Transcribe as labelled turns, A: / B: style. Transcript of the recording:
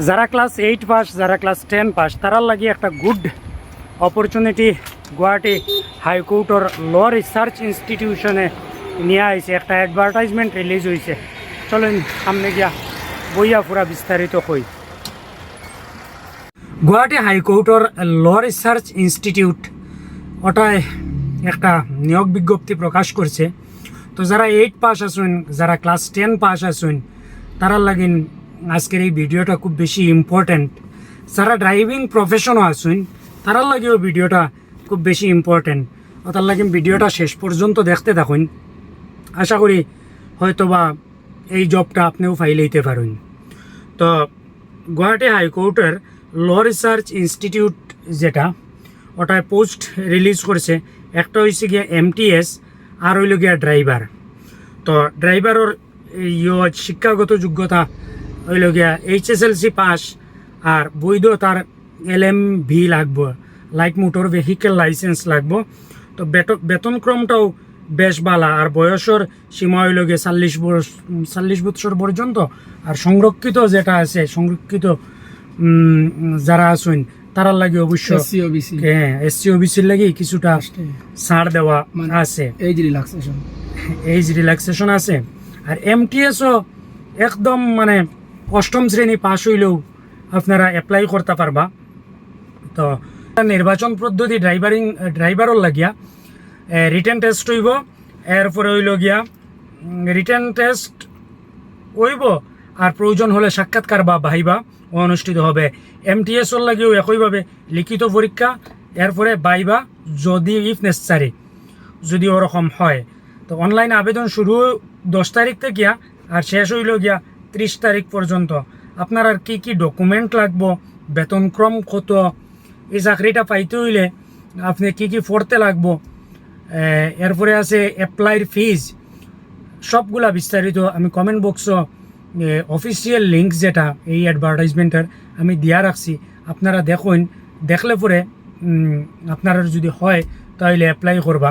A: যারা class 8 pass, যারা class 10 pass, তারার লাগি একটা গুড অপরচুনিটি গুয়াহাটি হাইকোর্টর ল রিসার্চ ইনস্টিটিউশনে নিয়ে আইছে। একটা অ্যাডভার্টাইজমেন্ট রিলিজ হয়েছে। চলেন সামনে গিয়া বইয়া পুরা বিস্তারিত হই। গুয়াহাটি হাইকোর্টর ল রিসার্চ ইনস্টিটিউট ওটায় একটা নিয়োগ বিজ্ঞপ্তি প্রকাশ করছে। তো যারা 8 পাস আসুন, যারা ক্লাস 10 পাস আসুন, তারা লাগিন আজকের এই ভিডিওটা খুব বেশি ইম্পর্ট্যান্ট। যারা ড্রাইভিং প্রফেশনও আসুন, তারার লাগেও ভিডিওটা খুব বেশি ইম্পর্ট্যান্ট। তার লাগে ভিডিওটা শেষ পর্যন্ত দেখতে থাকুন। আশা করি হয়তোবা এই জবটা আপনিও ফাইলাইতে পারেন। তো গুয়াহাটি হাইকোর্টের ল রিসার্চ ইনস্টিটিউট যেটা, ওটায় পোস্ট রিলিজ করেছে। একটা হয়েছে গিয়া MTS আর হইল গিয়া ড্রাইভার। তো ড্রাইভারের শিক্ষাগত যোগ্যতা হইল গিয়া HSLC পাস আর বৈধ তার LMV লাগবো, লাইট মোটর ভেহিকেল লাইসেন্স লাগবো। তো বেতনক্রমটাও বেশ ভালো। আর বয়সের সীমা হইল গিয়ে 40 বছর পর্যন্ত। আর সংরক্ষিত যেটা আছে, সংরক্ষিত যারা আছেন তারার লাগে অবশ্য SC OBCর লাগে কিছুটা ছাড় দেওয়া আছে, এইজ রিল্যাক্সেশন আছে। আর MTSও একদম মানে 8ম শ্রেণী পাস হইলেও আপনারা অ্যাপ্লাই করতে পারবা। তো নির্বাচন পদ্ধতি ড্রাইভারও লাগিয়া রিটেন টেস্ট হইব। এরপরে হইল গিয়া রিটেন টেস্ট হইব আর প্রয়োজন হলে সাক্ষাৎকার বা ভাইবা অনুষ্ঠিত হবে। MTSর লাগেও একইভাবে লিখিত পরীক্ষা, এরপরে ভাইবা যদি ইফ নেসেসারি, যদি ওরকম হয়। তো অনলাইন আবেদন শুরু 10 তারিখ থেকে আর শেষ হইল গিয়া 30 তারিখ পর্যন্ত। আপনার আর কি ডকুমেন্ট লাগবো, বেতনক্রম কত, এই চাকরিটা পাইতে হইলে আপনি কি পড়তে লাগবো, এরপরে আছে অ্যাপ্লাইর ফিজ, সবগুলা বিস্তারিত আমি কমেন্ট বক্স অফিসিয়াল লিঙ্ক যেটা এই অ্যাডভার্টাইজমেন্টের আমি দিয়া রাখছি। আপনারা দেখুন, দেখলে পরে আপনারা যদি হয় তাহলে অ্যাপ্লাই করবা।